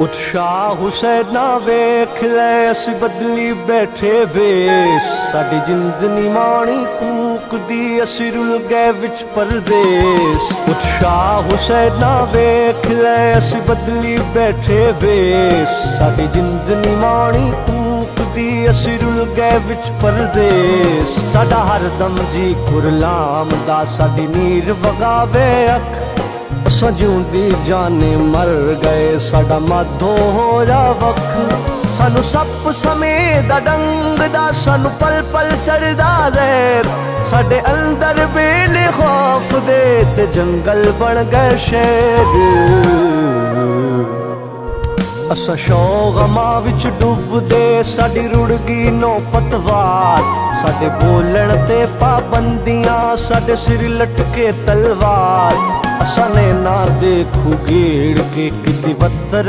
उत्शाह हुसैना वेख ले असी बदली बैठे बेस साडी जिंद नी माणी कूक दी असी रुल गए विच परदेस। उत्शाह हुसैना वेख ले असी बदली बैठे बेस साडी जिंद नी माणी कूक दी असी रुल गए विच परदेस। साडा हरदम जी गुरलाम दा साडी नीर वगावे अख असां जिउंदी जाने मर गए साडा माधो होया वख। सानू सप समेदा डंगदा सानू पल पल चढ़दा जहर साडे अंदर बेले खौफ दे ते जंगल बन गए शहर। असां शौगमा विच डुबदे साडी रुड़ गई नौ पतवार साडे बोलण ते पाबंदियां साडे सिर लटके तलवार। असां ने ना देखू गेड़ के किती वत्तर